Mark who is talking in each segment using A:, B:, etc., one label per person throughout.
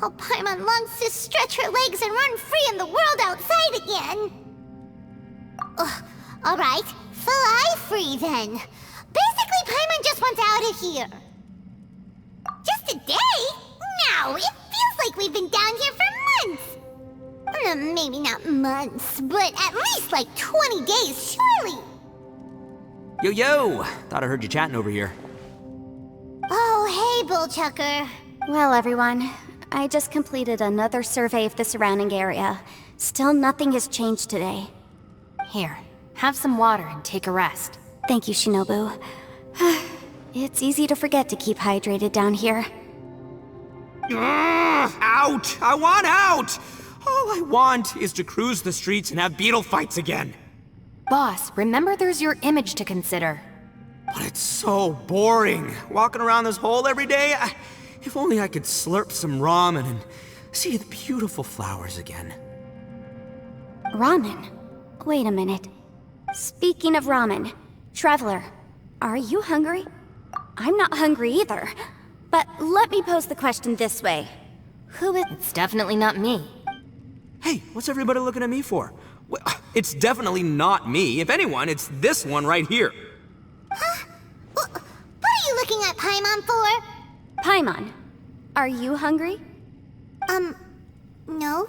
A: Oh, Paimon longs to stretch her legs and run free in the world outside again. Ugh, alright, fly free then. Basically, Paimon just wants out of here. Just a day? No, it feels like we've been down here for months. Maybe not months, but at least like 20 days, surely.
B: Yo! Thought I heard you chatting over here.
A: Oh, hey, Bullchucker.
C: Well, everyone, I just completed another survey of the surrounding area. Still nothing has changed today.
D: Here, have some water and take a rest.
C: Thank you, Shinobu. It's easy to forget to keep hydrated down here.
B: Out! I want out! All I want is to cruise the streets and have beetle fights again.
D: Boss, remember there's your image to consider.
B: But it's so boring, walking around this hole every day. If only I could slurp some ramen and see the beautiful flowers again.
C: Ramen? Wait a minute. Speaking of ramen, Traveler, are you hungry? I'm not hungry either. But let me pose the question this way. Who is—
D: It's definitely not me.
B: Hey, what's everybody looking at me for? Well, it's definitely not me. If anyone, it's this one right here.
A: Huh? What are you looking at Paimon for?
C: Paimon, are you hungry?
A: No.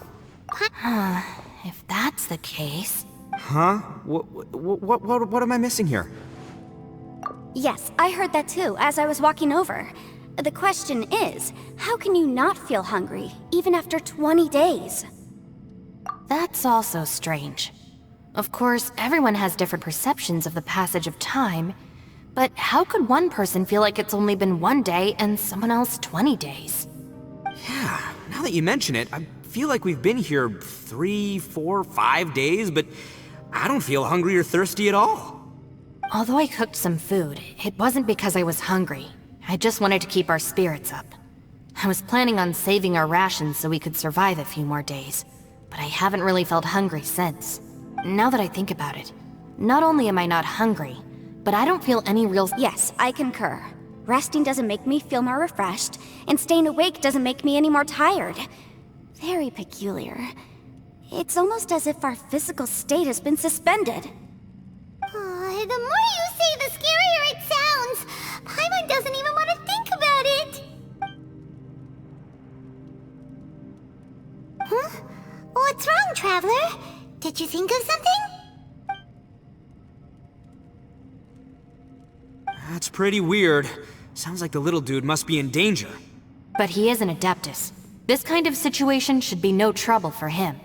D: If that's the case...
B: Huh? What am I missing here?
C: Yes, I heard that too, as I was walking over. The question is, how can you not feel hungry, even after 20 days?
D: That's also strange. Of course, everyone has different perceptions of the passage of time, but how could one person feel like it's only been 1 day and someone else 20 days?
B: Yeah, now that you mention it, I feel like we've been here 3, 4, 5 days, but I don't feel hungry or thirsty at all.
D: Although I cooked some food, it wasn't because I was hungry. I just wanted to keep our spirits up. I was planning on saving our rations so we could survive a few more days, but I haven't really felt hungry since. Now that I think about it, not only am I not hungry, but I don't feel any real—
C: Yes, I concur. Resting doesn't make me feel more refreshed, and staying awake doesn't make me any more tired. Very peculiar. It's almost as if our physical state has been suspended.
A: The more you say, the scarier it sounds. Paimon doesn't even want to think about it. Huh? What's wrong, Traveler? Did you think of something?
B: That's pretty weird. Sounds like the little dude must be in danger.
D: But he is an Adeptus. This kind of situation should be no trouble for him.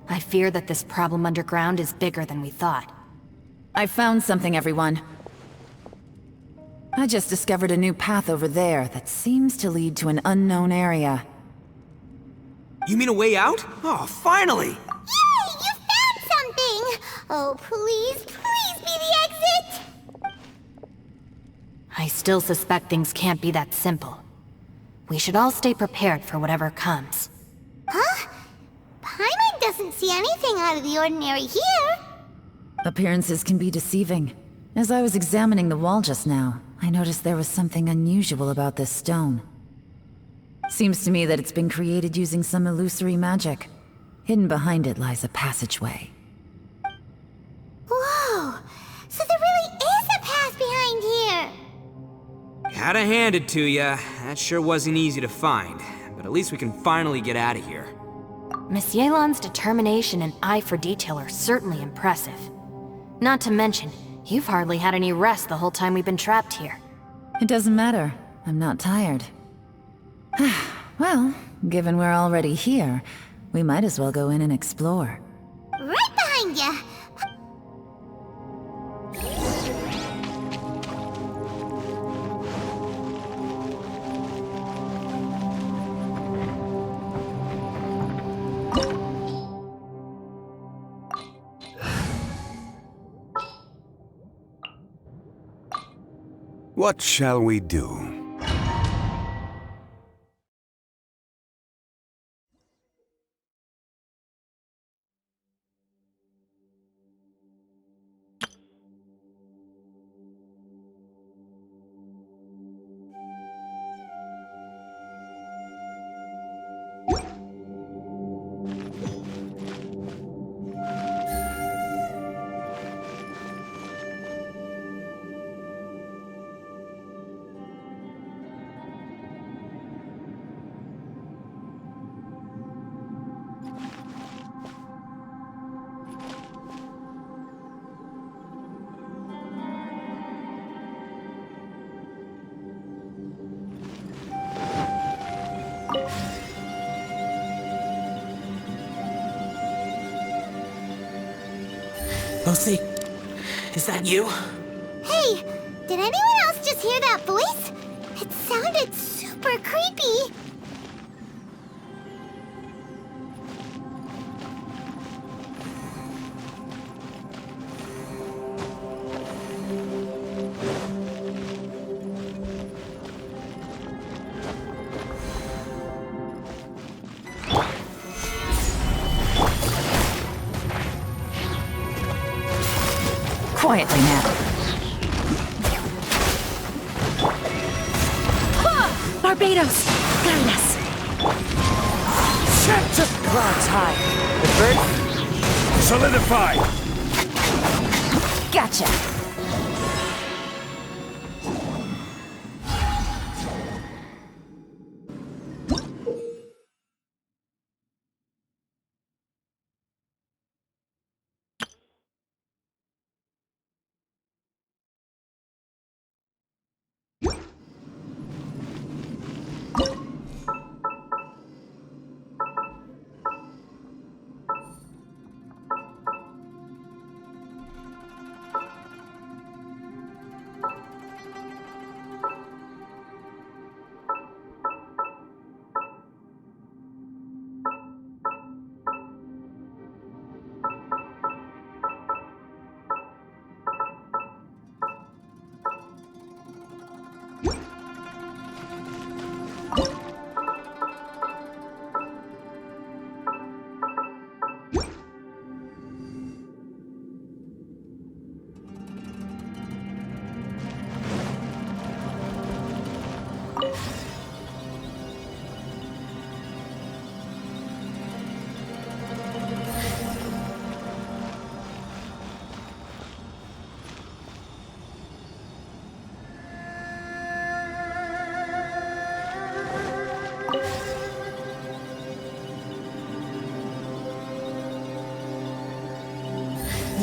D: I fear that this problem underground is bigger than we thought.
E: I found something, everyone. I just discovered a new path over there that seems to lead to an unknown area.
B: You mean a way out? Oh, finally!
A: Yay! You found something! Oh, please be the exit!
D: I still suspect things can't be that simple. We should all stay prepared for whatever comes.
A: Huh? Paimon doesn't see anything out of the ordinary here.
E: Appearances can be deceiving. As I was examining the wall just now, I noticed there was something unusual about this stone. Seems to me that it's been created using some illusory magic. Hidden behind it lies a passageway.
A: Whoa! So there really is a path behind here!
B: Gotta hand it to ya. That sure wasn't easy to find. But at least we can finally get out of here.
D: Miss Yelan's determination and eye for detail are certainly impressive. Not to mention, you've hardly had any rest the whole time we've been trapped here.
E: It doesn't matter. I'm not tired. Well, given we're already here, we might as well go in and explore.
A: Right behind ya!
F: What shall we do?
B: Lucy, is that you?
A: Hey, did anyone else just hear that voice? It sounded super creepy.
E: Quietly now.
F: Barbados! Guide us!
G: Set!
F: Clouds high. The bird?
G: Solidify!
E: Gotcha!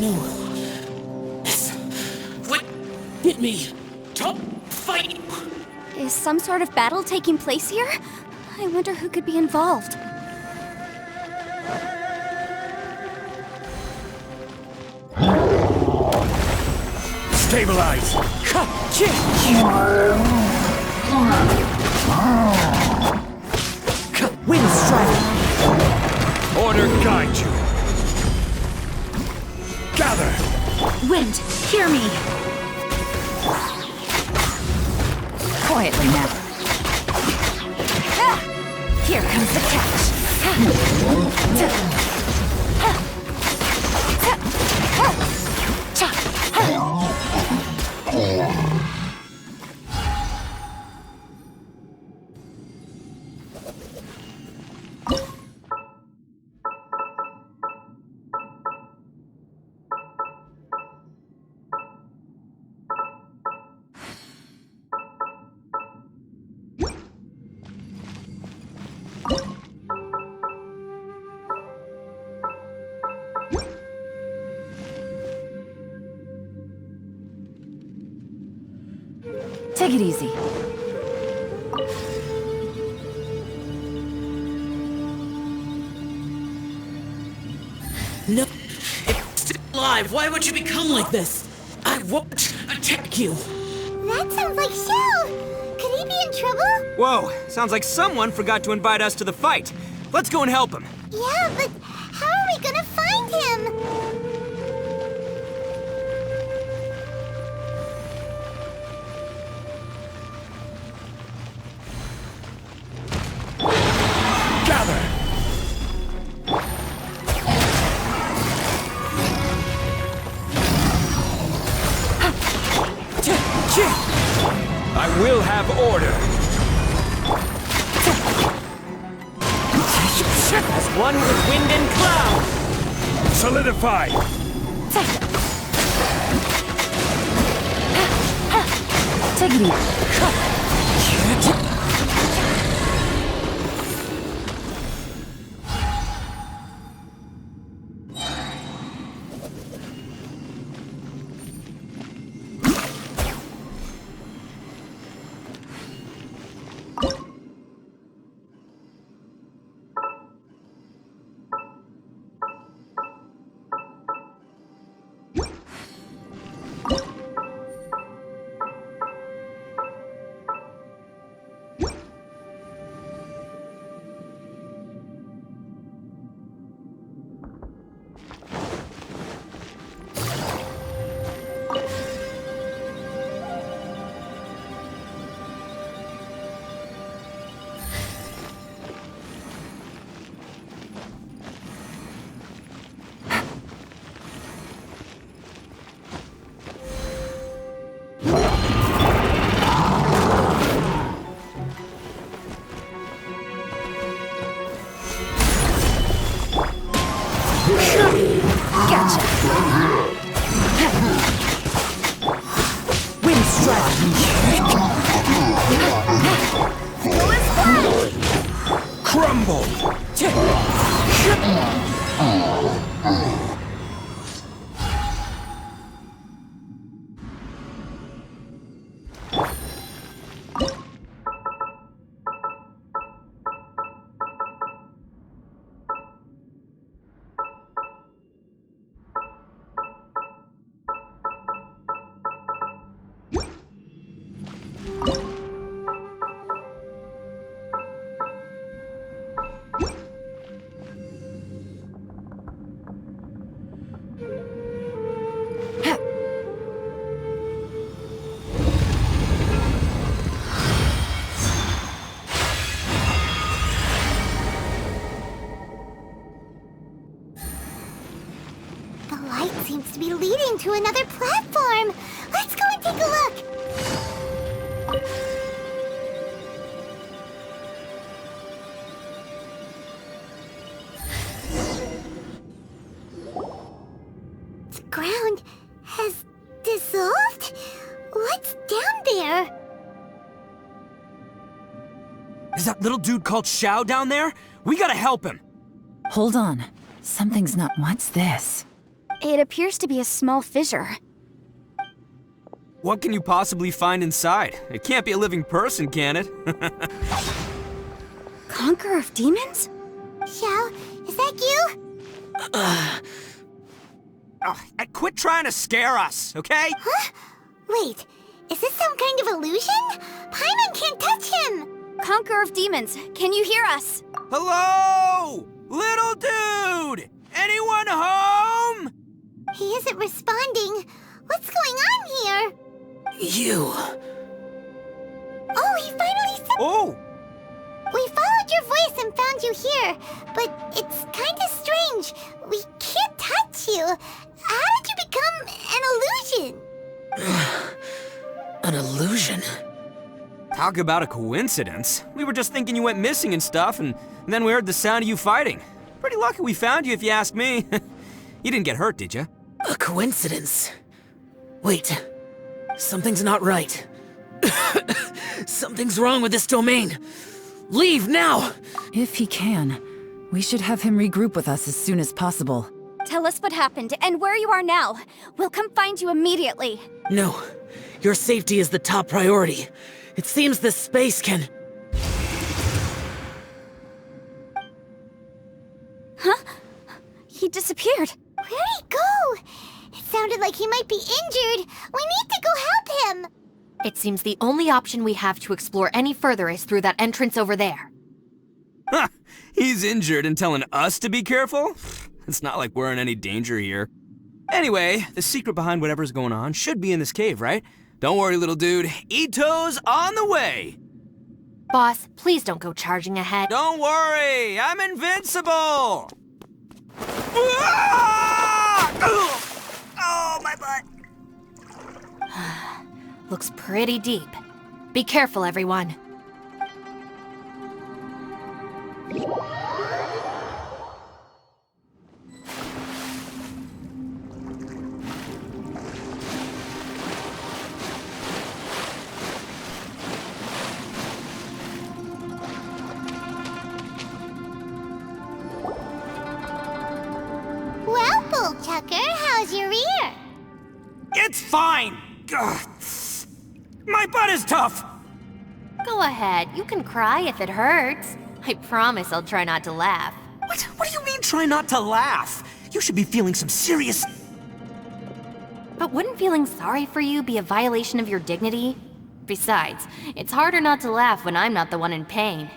B: No. Yes. What? Hit me. Don't fight.
C: Is some sort of battle taking place here? I wonder who could be involved.
G: Stabilize!
F: Wind strike!
G: Order guide you! Gather!
F: Wind, hear me!
E: Quietly now.
F: Here comes the catch!
E: Take it easy.
H: No, it's still alive. Why would you become like this? I won't attack you.
A: That sounds like Shell. Could he be in trouble?
B: Whoa, sounds like someone forgot to invite us to the fight. Let's go and help him.
A: Yeah, but how are we gonna find him?
G: Gather! I will have order!
H: As one with wind and cloud.
G: Solidify!
E: Take it easy.
A: to be leading to another platform. Let's go and take a look. The ground has dissolved? What's down there?
B: Is that little dude called Xiao down there? We gotta help him.
E: Hold on. Something's not. What's this?
C: It appears to be a small fissure.
B: What can you possibly find inside? It can't be a living person, can it?
C: Conqueror of demons?
A: Xiao, is that you?
B: Quit trying to scare us, okay?
A: Huh? Wait, is this some kind of illusion? Paimon can't touch him!
C: Conqueror of demons, can you hear us?
B: Hello? Little dude! Anyone home?
A: He isn't responding. What's going on here?
H: You.
A: Oh, he finally said—
B: Oh!
A: We followed your voice and found you here, but it's kinda strange. We can't touch you. How did you become an illusion?
H: An illusion?
B: Talk about a coincidence. We were just thinking you went missing and stuff, and then we heard the sound of you fighting. Pretty lucky we found you, if you ask me. You didn't get hurt, did you?
H: A coincidence? Wait. Something's not right. Something's wrong with this domain. Leave now!
E: If he can, we should have him regroup with us as soon as possible.
C: Tell us what happened and where you are now. We'll come find you immediately.
H: No. Your safety is the top priority. It seems this space can...
C: Huh? He disappeared.
A: Where'd he go? It sounded like he might be injured. We need to go help him.
D: It seems the only option we have to explore any further is through that entrance over there.
B: Ha! He's injured and telling us to be careful? It's not like we're in any danger here. Anyway, the secret behind whatever's going on should be in this cave, right? Don't worry, little dude. Ito's on the way!
D: Boss, please don't go charging ahead.
B: Don't worry, I'm invincible! Ah! Oh, my butt!
D: Looks pretty deep. Be careful, everyone.
A: Well, Bullchucker, how's your ear?
B: It's fine! Ugh. My butt is tough!
D: Go ahead, you can cry if it hurts. I promise I'll try not to laugh.
B: What do you mean try not to laugh? You should be feeling some serious...
D: But wouldn't feeling sorry for you be a violation of your dignity? Besides, it's harder not to laugh when I'm not the one in pain.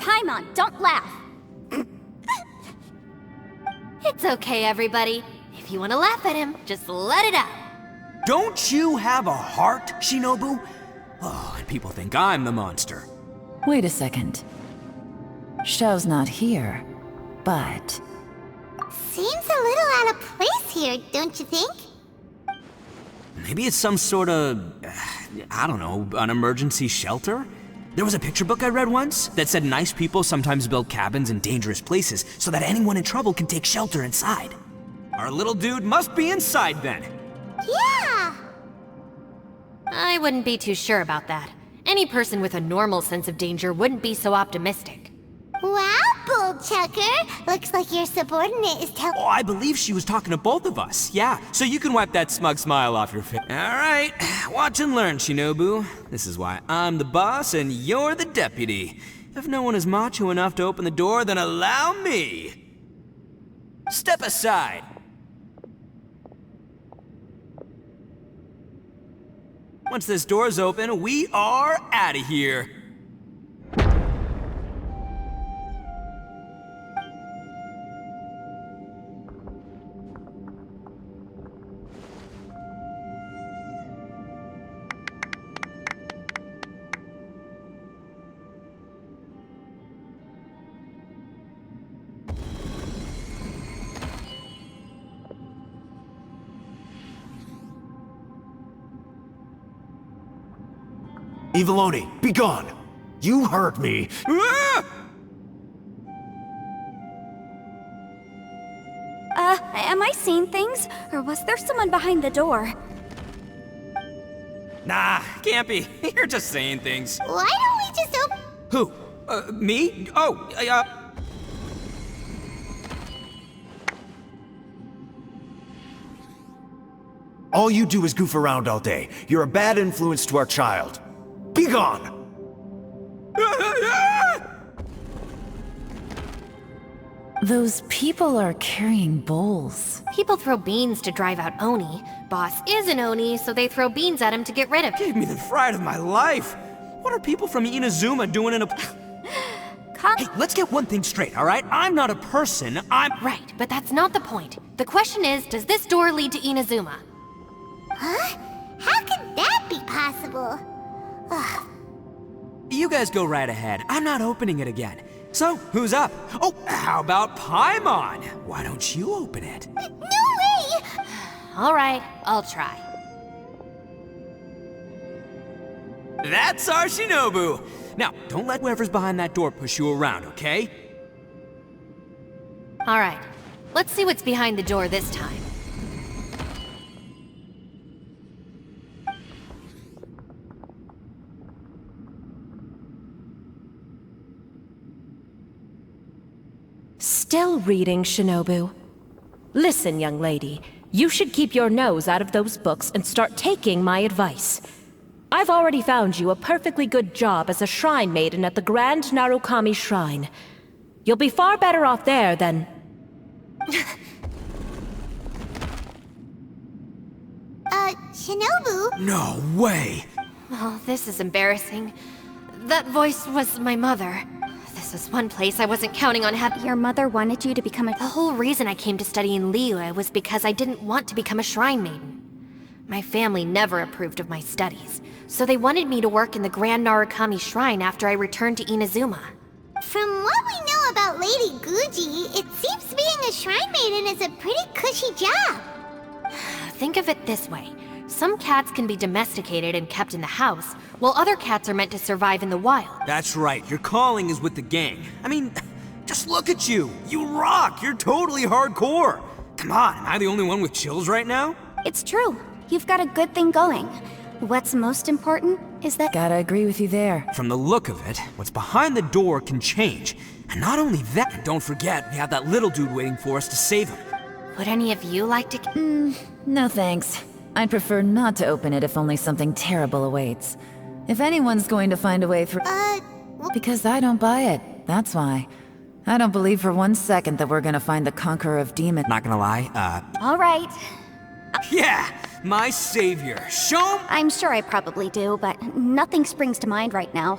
C: Paimon, don't laugh.
D: It's okay, everybody. If you want to laugh at him, just let it out.
B: Don't you have a heart, Shinobu? Oh, and people think I'm the monster.
E: Wait a second. Xiao's not here, but...
A: Seems a little out of place here, don't you think?
B: Maybe it's some sort of... I don't know, an emergency shelter? There was a picture book I read once that said nice people sometimes build cabins in dangerous places so that anyone in trouble can take shelter inside. Our little dude must be inside then.
A: Yeah!
D: I wouldn't be too sure about that. Any person with a normal sense of danger wouldn't be so optimistic.
A: Wow, Bullchucker! Looks like your subordinate is telling—
B: Oh, I believe she was talking to both of us. Yeah, so you can wipe that smug smile off your face. All right, watch and learn, Shinobu. This is why I'm the boss and you're the deputy. If no one is macho enough to open the door, then allow me. Step aside. Once this door's open, we are out of here.
I: Eviloni, be gone! You heard me!
B: Ah!
C: Am I seeing things? Or was there someone behind the door?
B: Nah, can't be. You're just saying things.
A: Why don't we just open...
B: Who? Me? Oh,
I: All you do is goof around all day. You're a bad influence to our child. Be gone!
E: Those people are carrying bowls.
D: People throw beans to drive out Oni. Boss is an Oni, so they throw beans at him to get rid of him.
B: Gave me the fright of my life. What are people from Inazuma doing in a... Hey, let's get one thing straight, all right? I'm not a person, I'm...
D: Right, but that's not the point. The question is, does this door lead to Inazuma?
A: Huh? How could that be possible? Ugh.
B: You guys go right ahead. I'm not opening it again. So, who's up? Oh, how about Paimon? Why don't you open it?
A: No way!
D: All right, I'll try.
B: That's our Shinobu! Now, don't let whoever's behind that door push you around, okay?
D: All right, let's see what's behind the door this time.
F: Still reading, Shinobu. Listen, young lady. You should keep your nose out of those books and start taking my advice. I've already found you a perfectly good job as a shrine maiden at the Grand Narukami Shrine. You'll be far better off there than...
A: Shinobu?
B: No way!
D: Oh, this is embarrassing. That voice was my mother. This was one place I wasn't counting on having...
C: Your mother wanted you to become a...
D: The whole reason I came to study in Liyue was because I didn't want to become a shrine maiden. My family never approved of my studies, so they wanted me to work in the Grand Narukami Shrine after I returned to Inazuma.
A: From what we know about Lady Guji, it seems being a shrine maiden is a pretty cushy job.
D: Think of it this way. Some cats can be domesticated and kept in the house, while other cats are meant to survive in the wild.
B: That's right, your calling is with the gang. I mean, just look at you. You rock, you're totally hardcore. Come on, am I the only one with chills right now?
C: It's true. You've got a good thing going. What's most important is that...
E: Gotta agree with you there.
B: From the look of it, what's behind the door can change. And not only that, don't forget, we have that little dude waiting for us to save him.
D: Would any of you like to...
E: No thanks. I'd prefer not to open it if only something terrible awaits. If anyone's going to find a way through... Because I don't buy it, that's why. I don't believe for 1 second that we're gonna find the Conqueror of Demons.
B: Not gonna lie,
C: All right.
B: yeah! My savior. Show him...
C: I'm sure I probably do, but nothing springs to mind right now.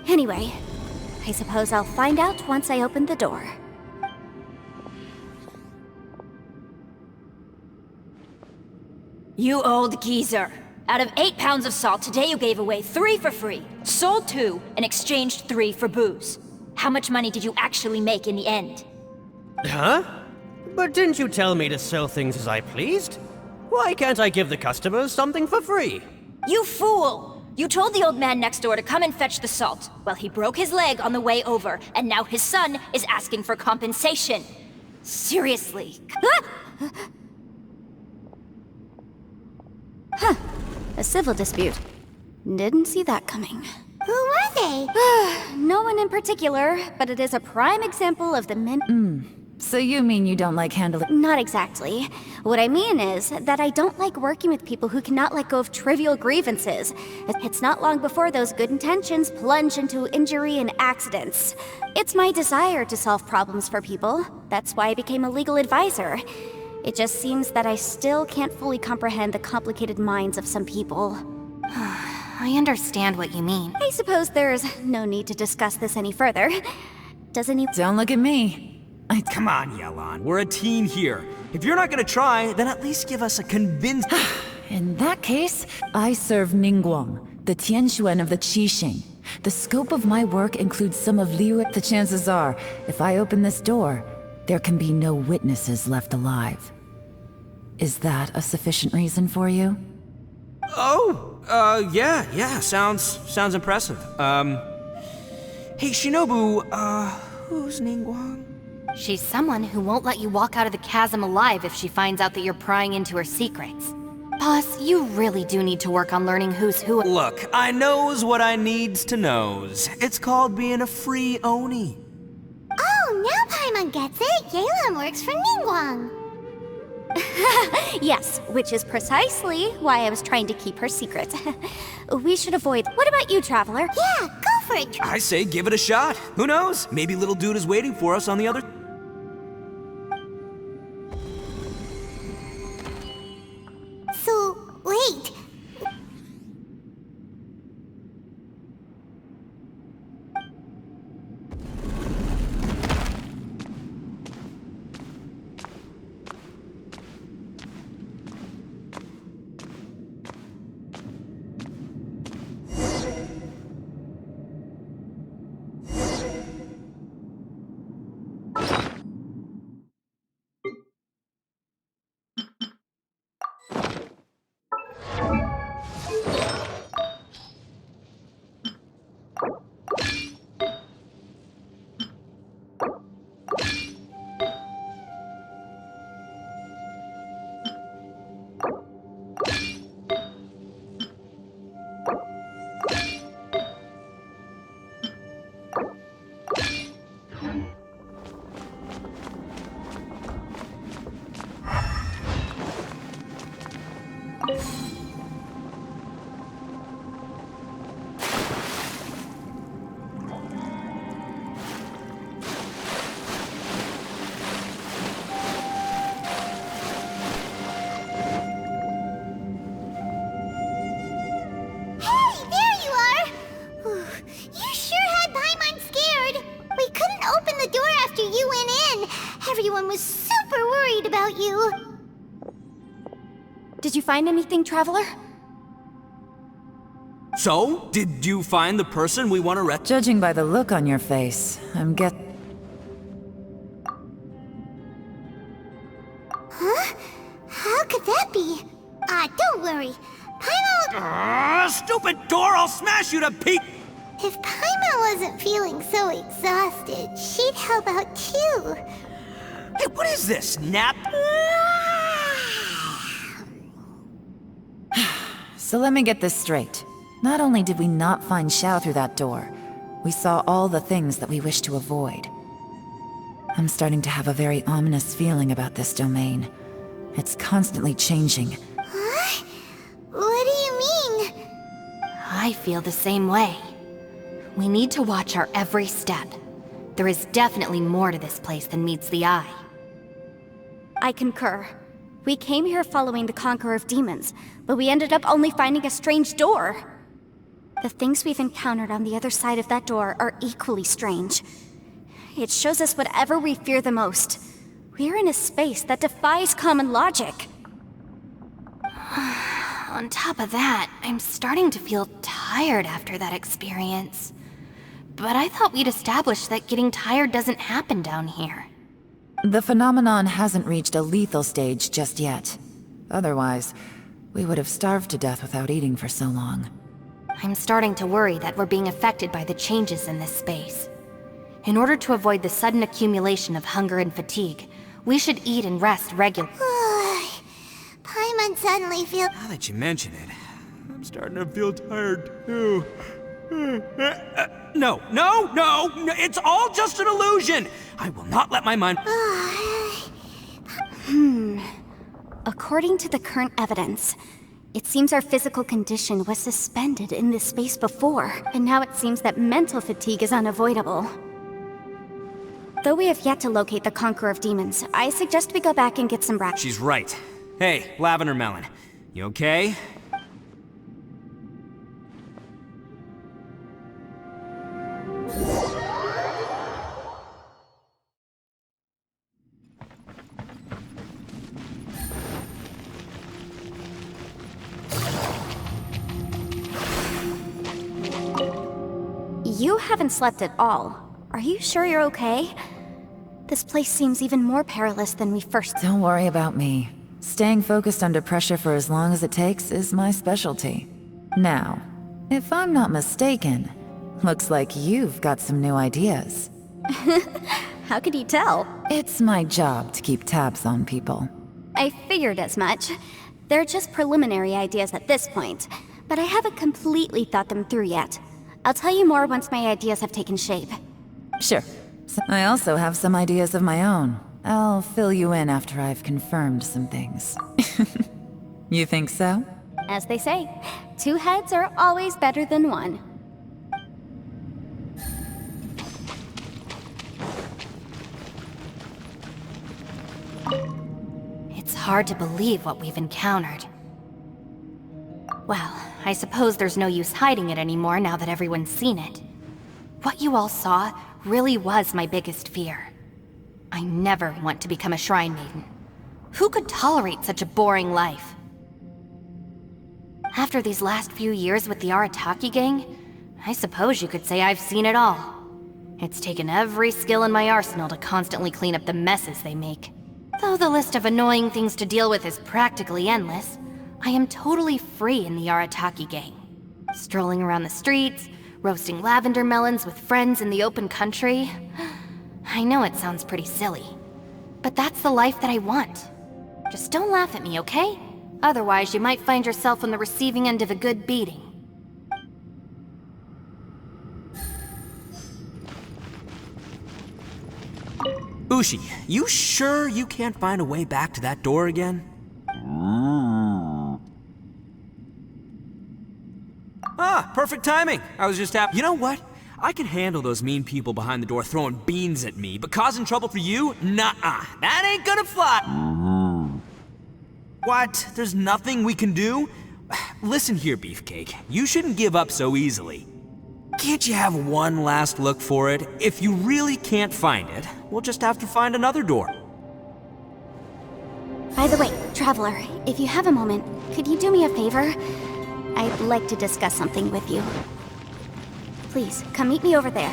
C: Anyway, I suppose I'll find out once I open the door.
J: You old geezer. Out of 8 pounds of salt, today you gave away 3 for free, sold 2, and exchanged 3 for booze. How much money did you actually make in the end?
K: Huh? But didn't you tell me to sell things as I pleased? Why can't I give the customers something for free?
J: You fool! You told the old man next door to come and fetch the salt. Well, he broke his leg on the way over, and now his son is asking for compensation. Seriously.
C: Huh. A civil dispute. Didn't see that coming.
A: Who were they?
C: No one in particular, but it is a prime example of the
E: So you mean you don't like handling...
C: Not exactly. What I mean is that I don't like working with people who cannot let go of trivial grievances. It's not long before those good intentions plunge into injury and accidents. It's my desire to solve problems for people. That's why I became a legal advisor. It just seems that I still can't fully comprehend the complicated minds of some people.
D: I understand what you mean.
C: I suppose there's no need to discuss this any further. Does any...
E: Don't look at me.
B: Come on, Yelan, we're a team here. If you're not gonna try, then at least give us a convincing...
E: In that case, I serve Ningguang, the Tianxuan of the Qixing. The scope of my work includes some of Liyue. The chances are, if I open this door, there can be no witnesses left alive. Is that a sufficient reason for you?
B: Oh, Yeah, sounds impressive. Hey, Shinobu, who's Ningguang?
D: She's someone who won't let you walk out of the chasm alive if she finds out that you're prying into her secrets. Boss, you really do need to work on learning who's who.
B: Look, I knows what I needs to knows. It's called being a free Oni.
A: Oh, now Paimon gets it. Yelan works for Ningguang.
C: Yes, which is precisely why I was trying to keep her secret. We should avoid... What about you, Traveler?
A: Yeah, go for it.
B: I say give it a shot. Who knows? Maybe little dude is waiting for us on the other...
A: So, wait. Everyone was super worried about you.
C: Did you find anything, Traveler?
B: So, did you find the person we want to arrest?
E: Judging by the look on your face,
A: Huh? How could that be? Don't worry. Paimon...
B: Stupid door! I'll smash you to pieces!
A: If Paimon wasn't feeling so exhausted, she'd help out too.
B: Hey, what is this, nap?
E: So let me get this straight. Not only did we not find Xiao through that door, we saw all the things that we wish to avoid. I'm starting to have a very ominous feeling about this domain. It's constantly changing.
A: Huh? What do you mean?
D: I feel the same way. We need to watch our every step. There is definitely more to this place than meets the eye.
C: I concur. We came here following the Conqueror of Demons, but we ended up only finding a strange door. The things we've encountered on the other side of that door are equally strange. It shows us whatever we fear the most. We're in a space that defies common logic.
D: On top of that, I'm starting to feel tired after that experience. But I thought we'd established that getting tired doesn't happen down here.
E: The phenomenon hasn't reached a lethal stage just yet. Otherwise, we would have starved to death without eating for so long.
D: I'm starting to worry that we're being affected by the changes in this space. In order to avoid the sudden accumulation of hunger and fatigue, we should eat and rest regularly.
A: Paimon suddenly feels...
B: Now that you mention it, I'm starting to feel tired too. No, it's all just an illusion! I will not let my mind...
C: According to the current evidence, it seems our physical condition was suspended in this space before, and now it seems that mental fatigue is unavoidable. Though we have yet to locate the Conqueror of Demons, I suggest we go back and get some rest.
B: She's right. Hey, Lavender Melon, you okay?
C: You haven't slept at all. Are you sure you're okay? This place seems even more perilous than we first...
E: Don't worry about me. Staying focused under pressure for as long as it takes is my specialty. Now, if I'm not mistaken, looks like you've got some new ideas.
C: How could you tell?
E: It's my job to keep tabs on people.
C: I figured as much. They're just preliminary ideas at this point, but I haven't completely thought them through yet. I'll tell you more once my ideas have taken shape.
E: Sure. I also have some ideas of my own. I'll fill you in after I've confirmed some things. You think so?
C: As they say, 2 heads are always better than 1.
D: It's hard to believe what we've encountered. Well, I suppose there's no use hiding it anymore now that everyone's seen it. What you all saw really was my biggest fear. I never want to become a Shrine Maiden. Who could tolerate such a boring life? After these last few years with the Arataki gang, I suppose you could say I've seen it all. It's taken every skill in my arsenal to constantly clean up the messes they make. Though the list of annoying things to deal with is practically endless, I am totally free in the Arataki gang. Strolling around the streets, roasting lavender melons with friends in the open country. I know it sounds pretty silly, but that's the life that I want. Just don't laugh at me, okay? Otherwise, you might find yourself on the receiving end of a good beating.
B: Ushi, you sure you can't find a way back to that door again? Ah, perfect timing. I was just You know what? I can handle those mean people behind the door throwing beans at me, but causing trouble for you? Nuh-uh. That ain't gonna fly. What? There's nothing we can do? Listen here, Beefcake. You shouldn't give up so easily. Can't you have one last look for it? If you really can't find it, we'll just have to find another door.
C: By the way, Traveler, if you have a moment, could you do me a favor? I'd like to discuss something with you. Please, come meet me over there.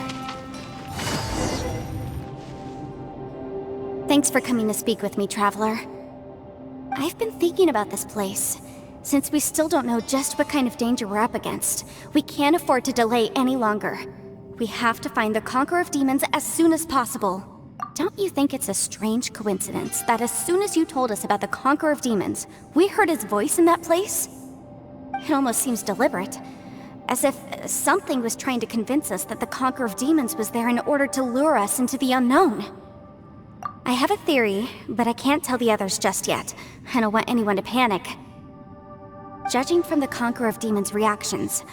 C: Thanks for coming to speak with me, Traveler. I've been thinking about this place. Since we still don't know just what kind of danger we're up against, we can't afford to delay any longer. We have to find the Conqueror of Demons as soon as possible. Don't you think it's a strange coincidence that as soon as you told us about the Conqueror of Demons, we heard his voice in that place? It almost seems deliberate. As if something was trying to convince us that the Conqueror of Demons was there in order to lure us into the unknown. I have a theory, but I can't tell the others just yet. I don't want anyone to panic. Judging from the Conqueror of Demons' reactions,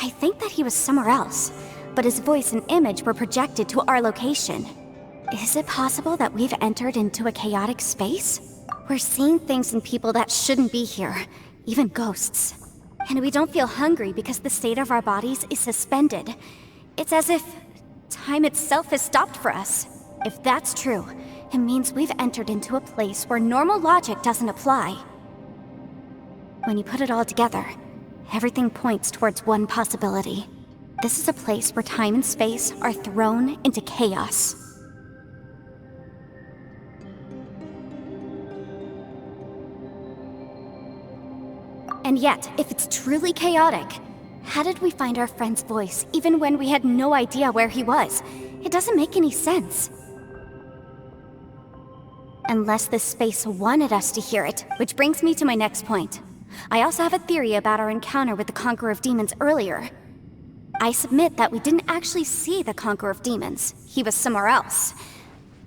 C: I think that he was somewhere else, but his voice and image were projected to our location. Is it possible that we've entered into a chaotic space? We're seeing things in people that shouldn't be here, even ghosts. And we don't feel hungry because the state of our bodies is suspended. It's as if time itself has stopped for us. If that's true, it means we've entered into a place where normal logic doesn't apply. When you put it all together, everything points towards one possibility. This is a place where time and space are thrown into chaos. And yet, if it's truly chaotic, how did we find our friend's voice even when we had no idea where he was? It doesn't make any sense. Unless this space wanted us to hear it, which brings me to my next point. I also have a theory about our encounter with the Conqueror of Demons earlier. I submit that we didn't actually see the Conqueror of Demons. He was somewhere else.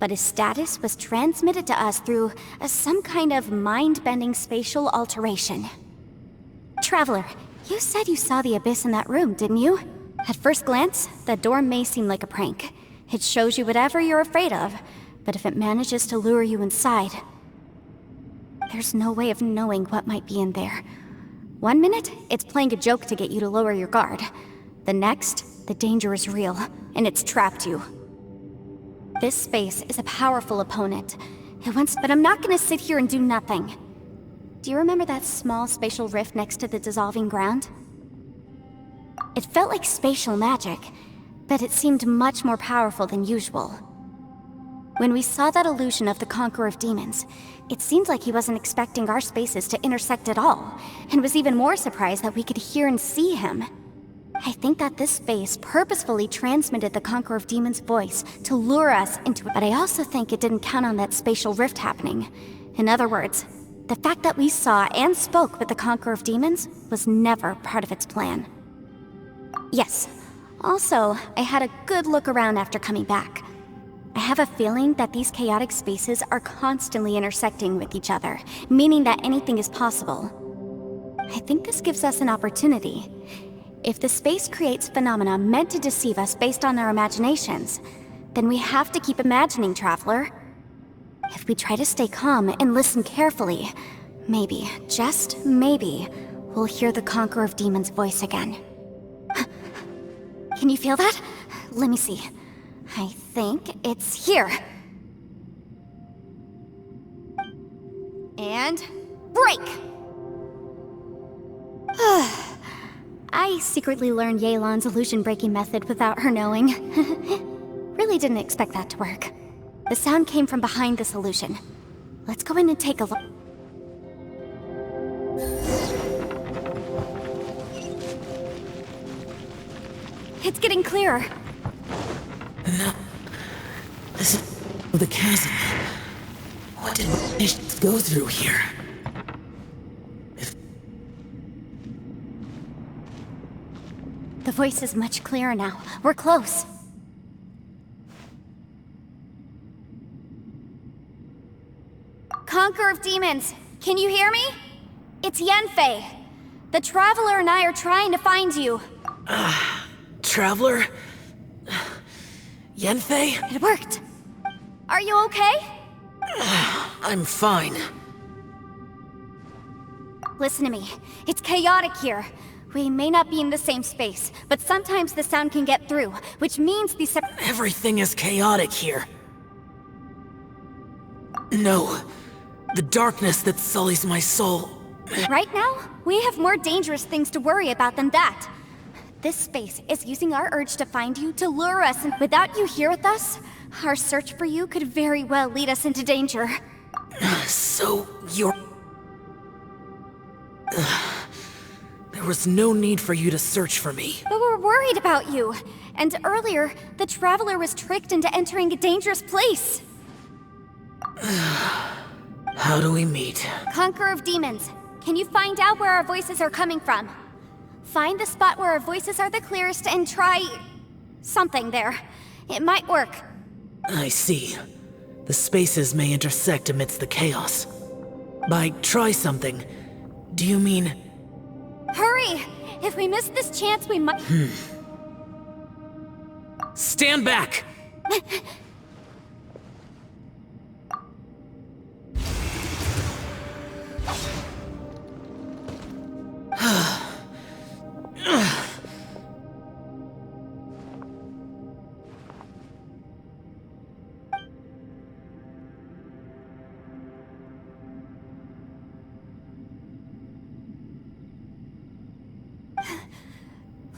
C: But his status was transmitted to us through some kind of mind-bending spatial alteration. Traveler, you said you saw the abyss in that room, didn't you? At first glance, that door may seem like a prank. It shows you whatever you're afraid of, but if it manages to lure you inside, there's no way of knowing what might be in there. 1 minute, it's playing a joke to get you to lower your guard. The next, the danger is real, and it's trapped you. This space is a powerful opponent. But I'm not gonna sit here and do nothing. Do you remember that small spatial rift next to the dissolving ground? It felt like spatial magic, but it seemed much more powerful than usual. When we saw that illusion of the Conqueror of Demons, it seemed like he wasn't expecting our spaces to intersect at all, and was even more surprised that we could hear and see him. I think that this space purposefully transmitted the Conqueror of Demons' voice to lure us into it, but I also think it didn't count on that spatial rift happening. In other words, the fact that we saw and spoke with the Conqueror of Demons was never part of its plan. Yes. Also, I had a good look around after coming back. I have a feeling that these chaotic spaces are constantly intersecting with each other, meaning that anything is possible. I think this gives us an opportunity. If the space creates phenomena meant to deceive us based on our imaginations, then we have to keep imagining, Traveler. If we try to stay calm and listen carefully, maybe, just maybe, we'll hear the Conqueror of Demons' voice again. Can you feel that? Let me see. I think it's here. And break! I secretly learned Yelan's illusion-breaking method without her knowing. Really didn't expect that to work. The sound came from behind this illusion. Let's go in and take a look. It's getting clearer.
H: No. This is the chasm. What did Ish go through here?
C: The voice is much clearer now. We're close. Conqueror of Demons, can you hear me? It's Yanfei. The Traveler and I are trying to find you.
H: Traveler? Yanfei?
C: It worked. Are you okay?
H: I'm fine.
C: Listen to me. It's chaotic here. We may not be in the same space, but sometimes the sound can get through, which means these
H: Everything is chaotic here. No. The darkness that sullies my soul.
C: Right now, we have more dangerous things to worry about than that. This space is using our urge to find you to lure us, and without you here with us, our search for you could very well lead us into danger.
H: So, you're... There was no need for you to search for me.
C: But we're worried about you. And earlier, the Traveler was tricked into entering a dangerous place.
H: How do we meet?
C: Conqueror of Demons, can you find out where our voices are coming from? Find the spot where our voices are the clearest and try... something there. It might work.
H: I see. The spaces may intersect amidst the chaos. By try something, do you mean...
C: Hurry! If we miss this chance, we might...
H: Stand back!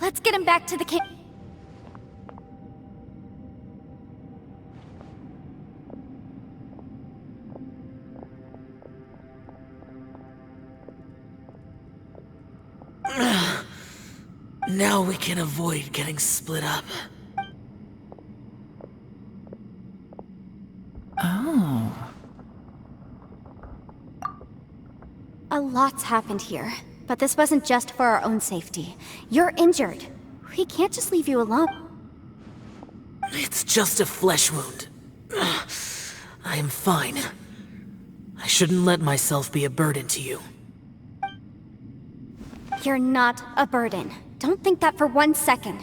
C: Let's get him back to the camp.
H: Now we can avoid getting split up.
E: Oh.
C: A lot's happened here, but this wasn't just for our own safety. You're injured. We can't just leave you alone.
H: It's just a flesh wound. I am fine. I shouldn't let myself be a burden to you.
C: You're not a burden. Don't think that for 1 second.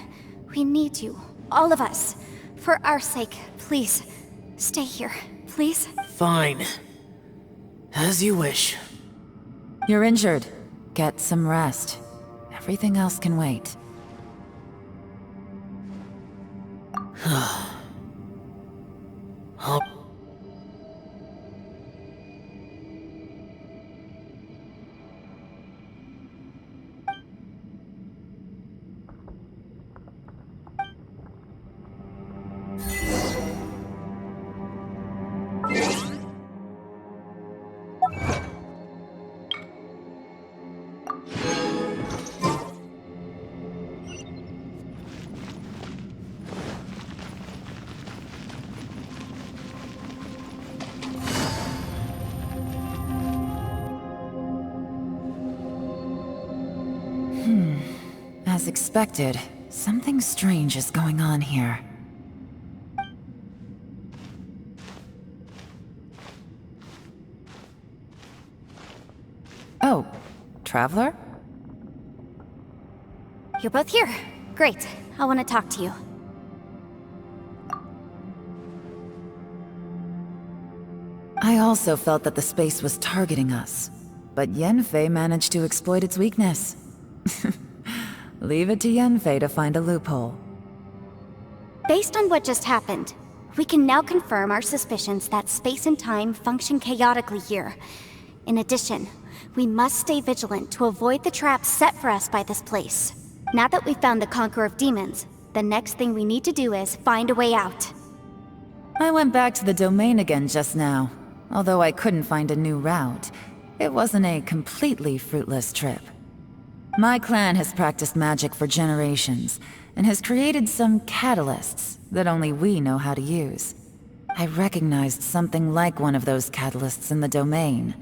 C: We need you, all of us. For our sake, please, stay here, please.
H: Fine. As you wish.
E: You're injured. Get some rest. Everything else can wait.
H: I'll...
E: As expected, something strange is going on here. Oh, Traveler?
C: You're both here. Great. I want to talk to you.
E: I also felt that the space was targeting us, but Yanfei managed to exploit its weakness. Leave it to Yanfei to find a loophole.
C: Based on what just happened, we can now confirm our suspicions that space and time function chaotically here. In addition, we must stay vigilant to avoid the traps set for us by this place. Now that we've found the Conqueror of Demons, the next thing we need to do is find a way out.
E: I went back to the domain again just now. Although I couldn't find a new route, it wasn't a completely fruitless trip. My clan has practiced magic for generations, and has created some catalysts that only we know how to use. I recognized something like one of those catalysts in the domain.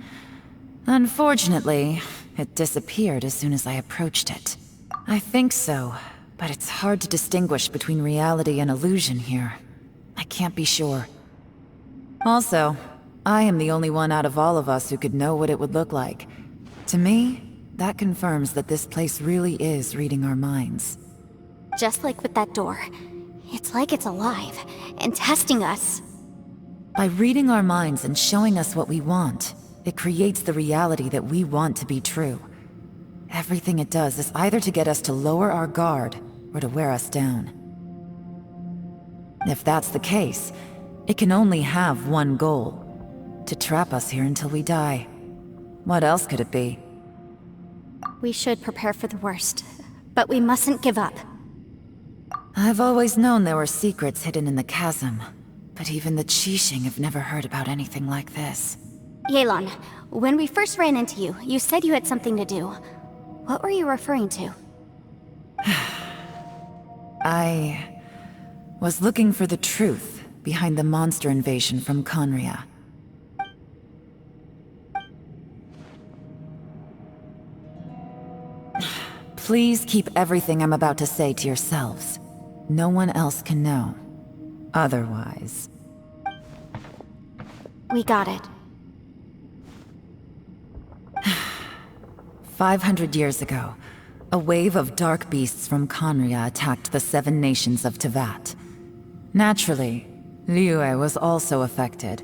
E: Unfortunately, it disappeared as soon as I approached it. I think so, but it's hard to distinguish between reality and illusion here. I can't be sure. Also, I am the only one out of all of us who could know what it would look like. To me, that confirms that this place really is reading our minds.
C: Just like with that door. It's like it's alive, and testing us.
E: By reading our minds and showing us what we want, it creates the reality that we want to be true. Everything it does is either to get us to lower our guard, or to wear us down. If that's the case, it can only have one goal. To trap us here until we die. What else could it be?
C: We should prepare for the worst, but we mustn't give up.
E: I've always known there were secrets hidden in the chasm, but even the Qixing have never heard about anything like this.
C: Yelan, when we first ran into you, you said you had something to do. What were you referring to?
E: I was looking for the truth behind the monster invasion from Conria. Please keep everything I'm about to say to yourselves. No one else can know. Otherwise...
C: We got it.
E: 500 years ago, a wave of dark beasts from Conria attacked the 7 nations of Teyvat. Naturally, Liyue was also affected.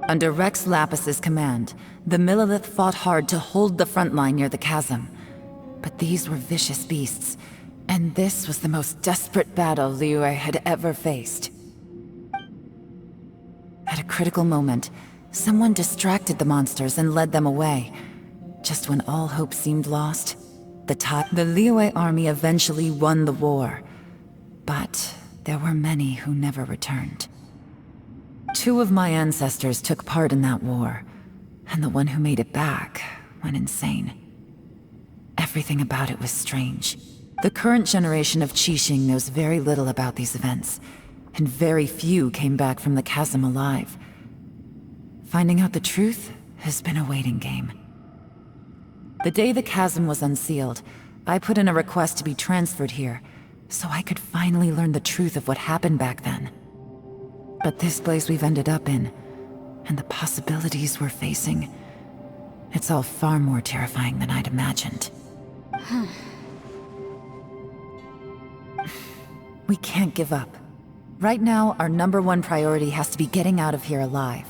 E: Under Rex Lapis's command, the Millelith fought hard to hold the front line near the chasm. But these were vicious beasts, and this was the most desperate battle Liyue had ever faced. At a critical moment, someone distracted the monsters and led them away. Just when all hope seemed lost, the Liyue army eventually won the war. But there were many who never returned. 2 of my ancestors took part in that war, and the one who made it back went insane. Everything about it was strange. The current generation of Qixing knows very little about these events, and very few came back from the chasm alive. Finding out the truth has been a waiting game. The day the chasm was unsealed, I put in a request to be transferred here, so I could finally learn the truth of what happened back then. But this place we've ended up in, and the possibilities we're facing, it's all far more terrifying than I'd imagined. We can't give up. Right now, our #1 priority has to be getting out of here alive.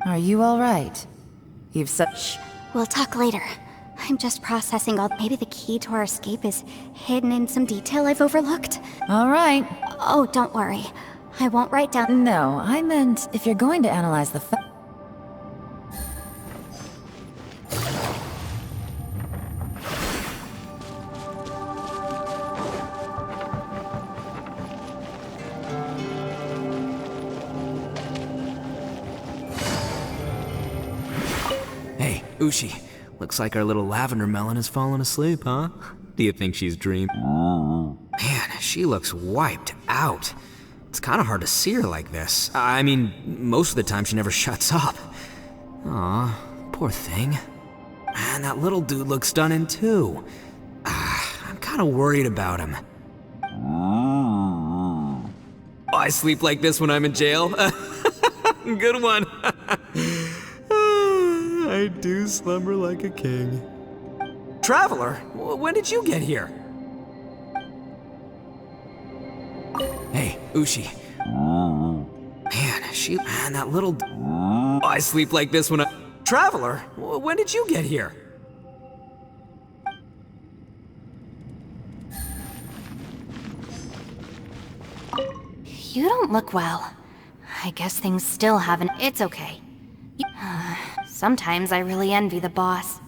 E: Are you all right? You've such...
C: We'll talk later. I'm just processing all... Maybe the key to our escape is hidden in some detail I've overlooked?
E: All right.
C: Oh, don't worry. I won't write down...
E: No, I meant if you're going to analyze the
B: Hey, Ushi. Looks like our little lavender melon has fallen asleep, huh? Do you think she's dreaming? Man, she looks wiped out. It's kind of hard to see her like this. I mean, most of the time she never shuts up. Aw, poor thing. Man, that little dude looks stunning too. I'm kind of worried about him. I sleep like this when I'm in jail. Good one. I do slumber like a king. Traveler, when did you get here? Hey, Ushi. Man, that little... I sleep like this when I... Traveler, when did you get here?
D: You don't look well. I guess things still haven't... It's okay. Sometimes I really envy the boss.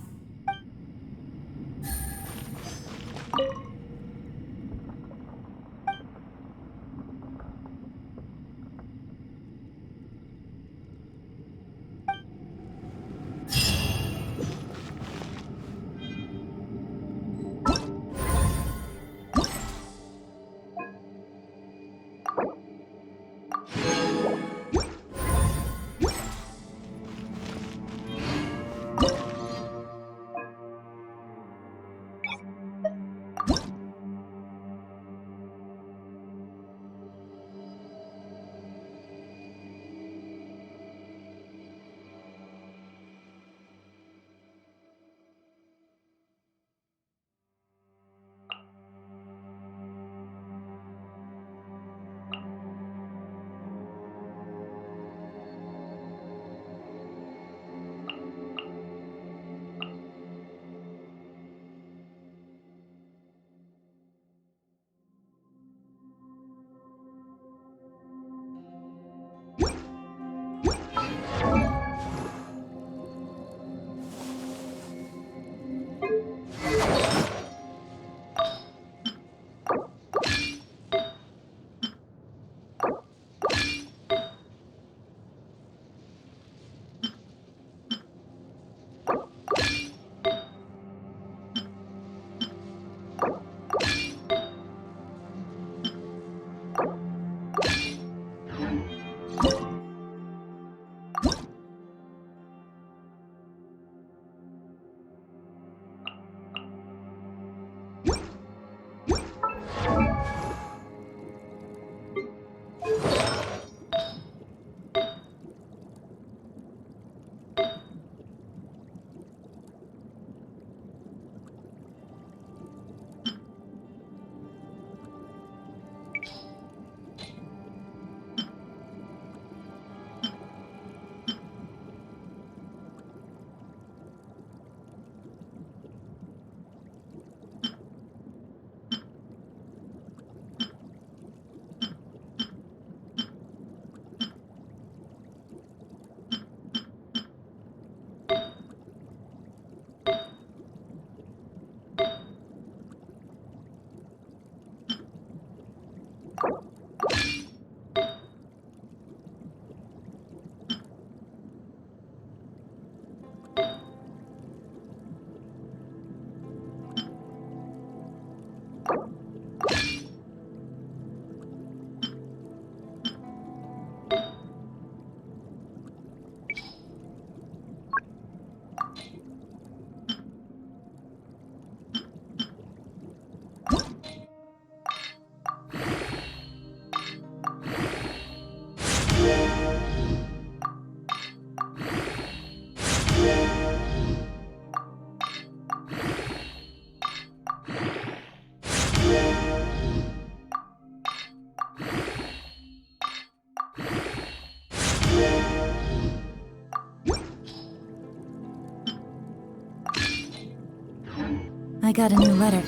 E: I got a new letter.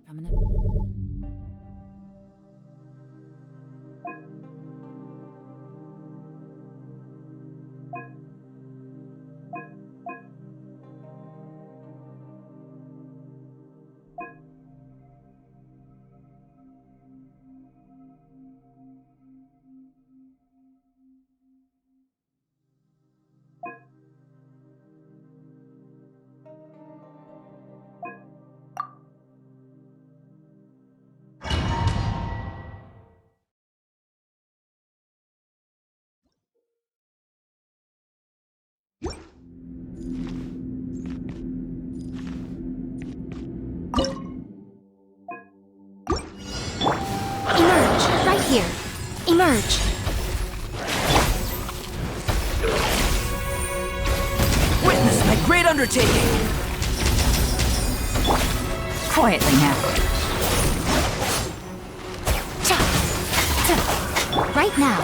E: Coming up.
C: Emerge, right here. Emerge.
B: Witness my great undertaking!
E: Quietly now.
C: Right now.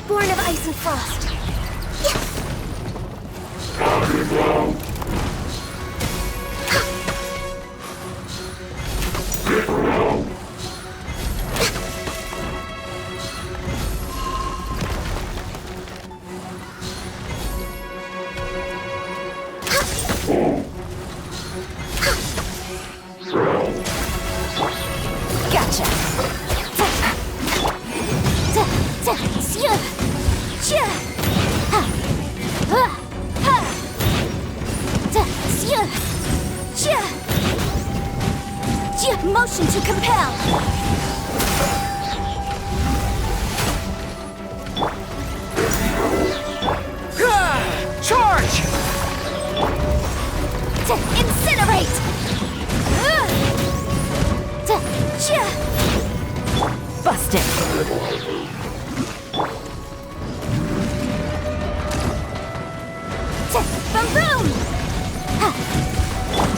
C: Born of ice and frost. Gotcha. Motion to compel.
B: Charge!
C: Incinerate.
E: Bust it.
C: Boom!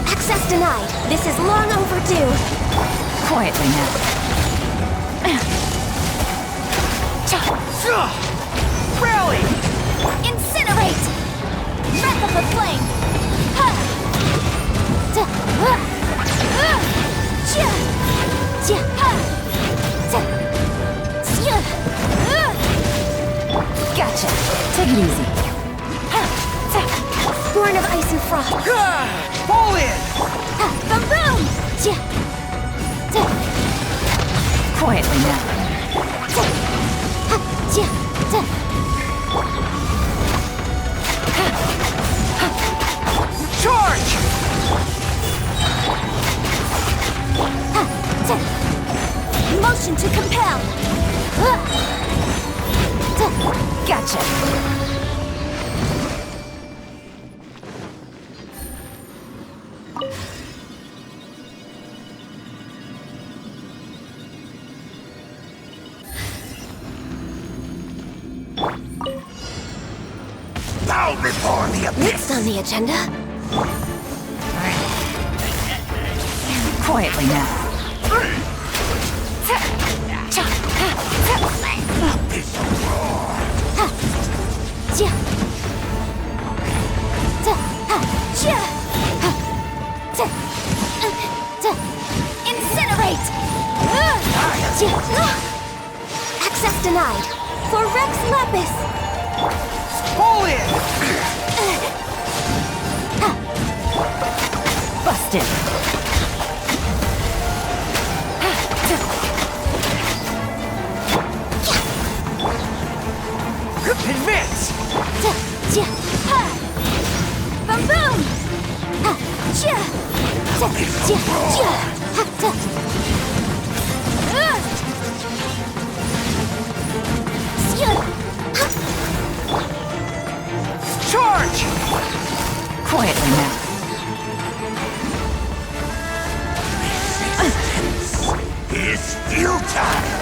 C: Access denied. This is long overdue.
E: Quietly now.
B: Rally!
C: Incinerate! Breath of the flame!
E: Gotcha. Take it easy.
C: Born of ice and frost.
B: Fall in!
C: Boom!
E: Quietly now.
B: Charge!
C: Motion to compel.
E: Gotcha.
G: Bow before the abyss!
C: Next on the agenda.
E: Quietly now.
C: Incinerate! Access denied. For Rex Lapis.
B: Fall in!
E: Busted.
K: Charge!
E: Quietly now.
G: It's futile!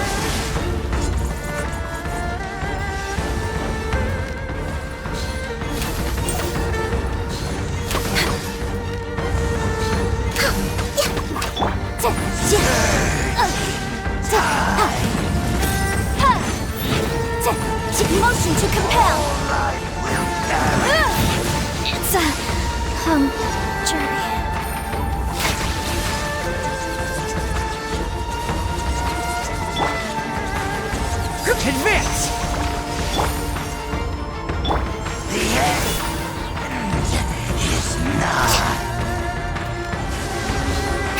C: Motion to compel. It's a jury.
K: Advance!
G: The end is nigh.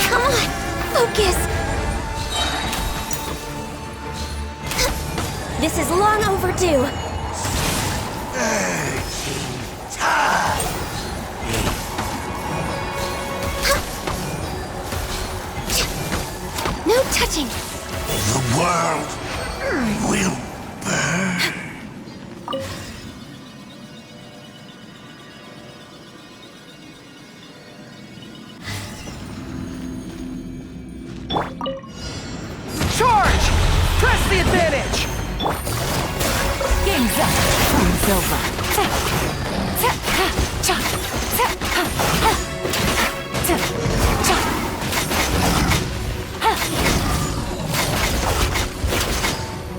C: Come on, focus. This is long overdue. No touching.
G: The world will burn.
K: Charge! Press the advantage!
E: Game's up. Time's over.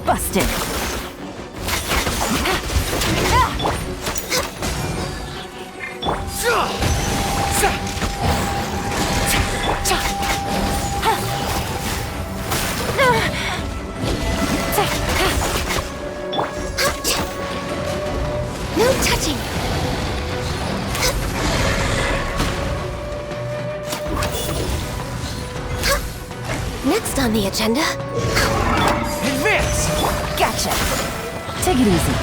E: Busted.
C: No touching. Next on the agenda.
K: Advance!
E: Gotcha. Take it easy.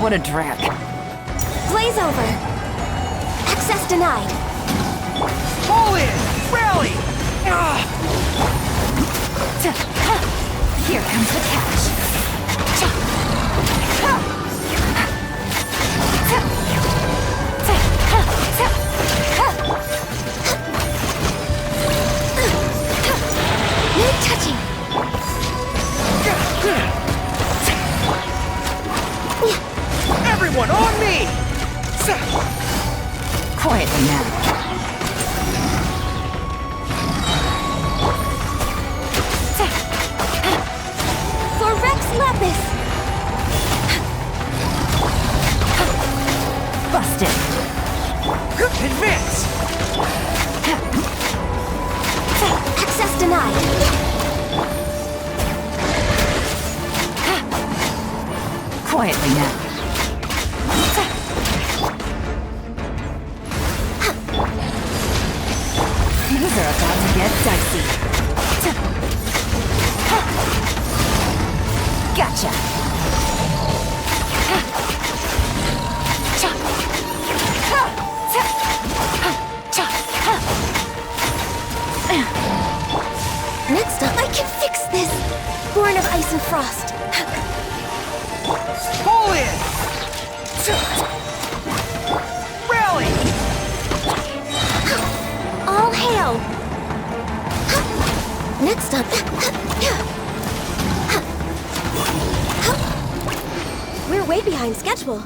E: What a drag.
C: Blaze over. Access denied.
K: All in! Rally!
E: Here comes the catch.
C: No touching.
K: Everyone on me!
E: Quietly now.
C: For Rex Lapis.
E: Busted.
K: Advance!
C: Access denied.
E: Quietly now. Things are about to get dicey. Gotcha.
C: Next up, I can fix this. Born of ice and frost.
K: Pull in! Rally!
C: All hail. Next up. We're way behind schedule.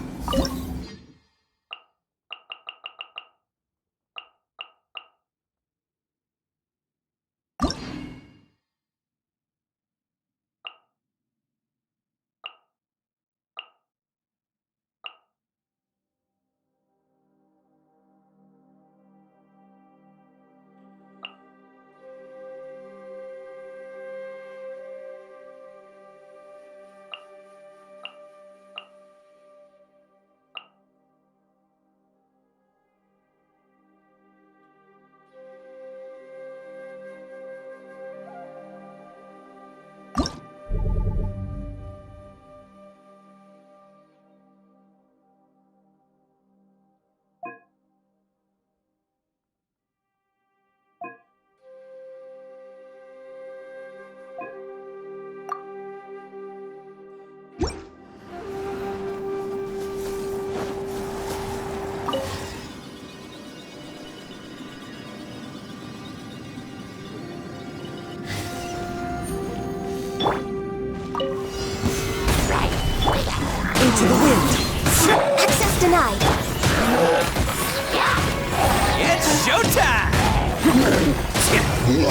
B: showtime!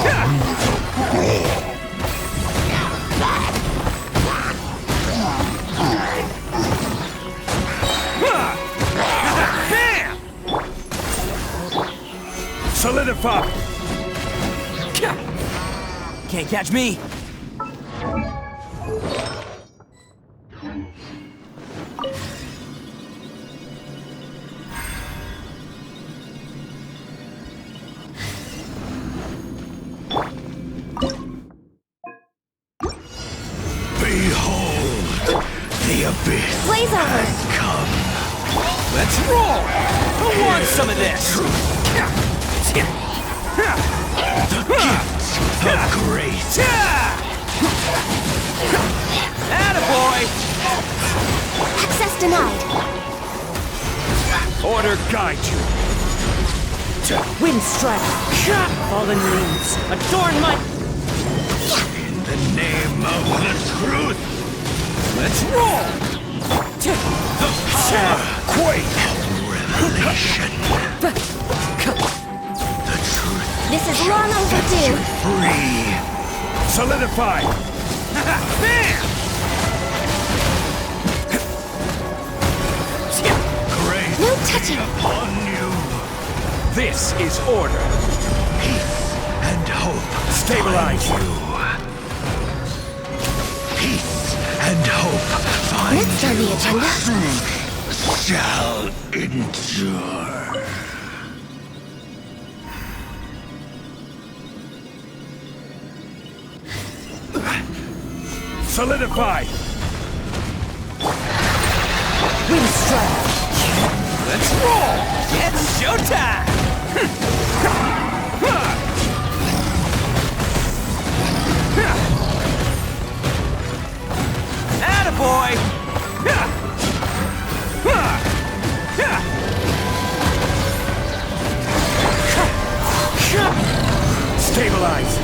B: Bam!
I: Solidify!
B: Can't catch me.
G: Behold, the abyss
C: Blaze over!
G: has come.
B: Let's roll! Who wants some of this?
G: The grace.
B: Attaboy!
C: Access denied.
I: Order guide you.
F: Windstrike! Fallen leaves! Adorn my...
G: In the name of the truth,
B: Let's roll!
G: the power
I: Quake!
G: of revelation. The truth
C: This is long overdue.
G: free.
I: Solidify!
B: Bam!
G: Grace
C: No touching.
G: upon you.
I: This is order.
G: Peace and hope.
I: Stabilize.
G: find you. Peace and hope find
C: Next on the agenda.
G: shall endure.
I: Solidify!
F: Windstrike!
B: Let's roll! It's showtime! Attaboy!
I: Stabilize!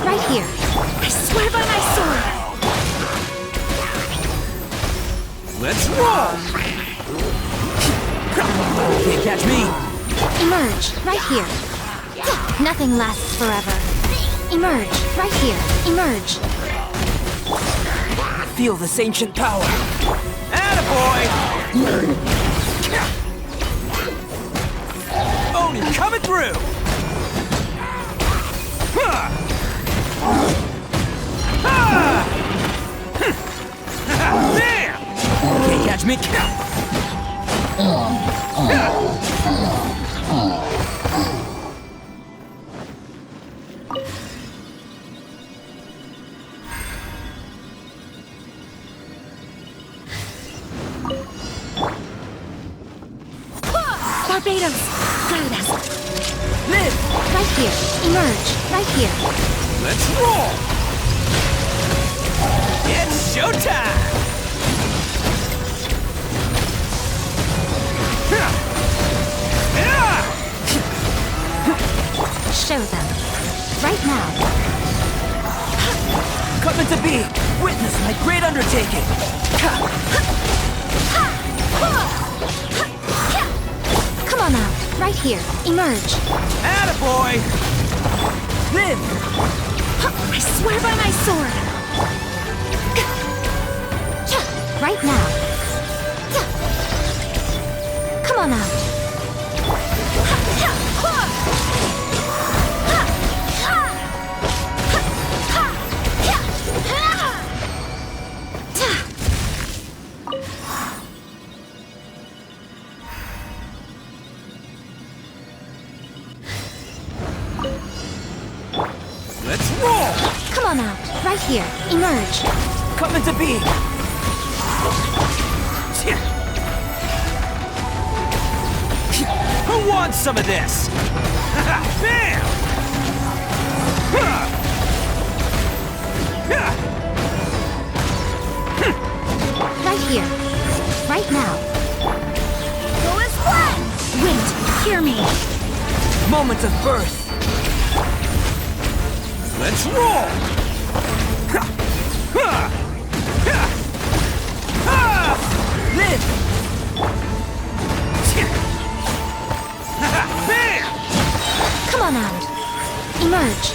C: Right here. I swear by my sword.
B: Let's roll! Can't catch me.
C: Emerge. Right here. Nothing lasts forever. Emerge. Right here. Emerge.
B: Feel this ancient power. Attaboy! Oni coming through! Bam! Can't catch me.
C: Barbados. Guide us.
B: Live!
C: Right here. Emerge. Right here.
B: Let's roll! It's showtime!
C: Show them. Right now.
B: Coming to be! Witness my great undertaking!
C: Come on out. Right here. Emerge.
B: Attaboy! Live!
C: I swear by my sword. Right now. Come on out. on out. Right here. Emerge.
B: Coming to be! Who wants some of this? Bam!
C: Right here. Right now.
A: Go as one!
C: Wait, hear me.
B: Moment of birth. Let's roll! Live! Bam!
C: Come on out. Emerge.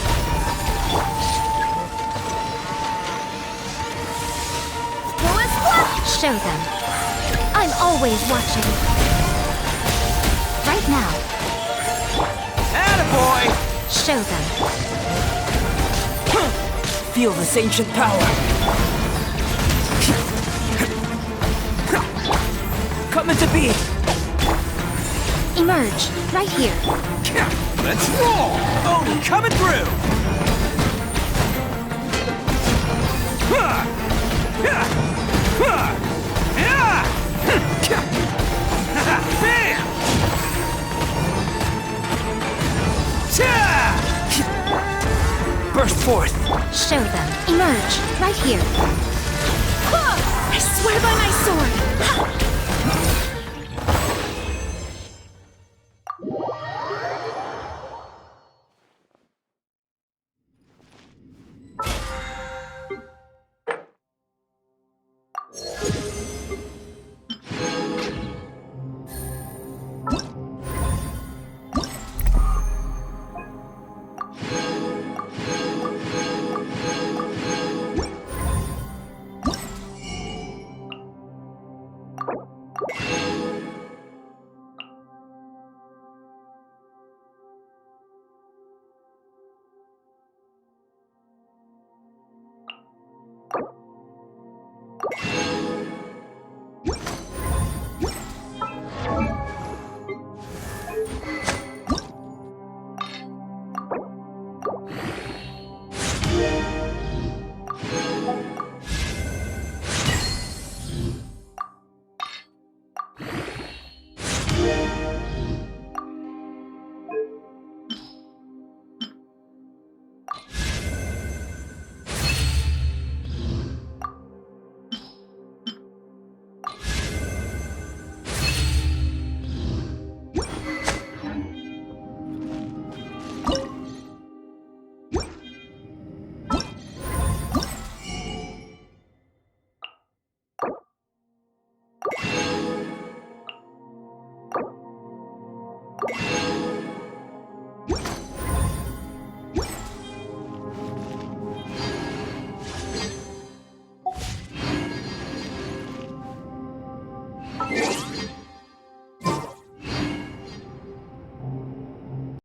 A: Go as one!
C: Show them. I'm always watching. Right now.
B: Attaboy!
C: Show them.
B: Feel this ancient power. Coming to be!
C: Emerge. Right here.
B: Let's roll! Oni coming through! Bam! Burst forth!
C: Show them. Emerge. Right here. I swear by my sword.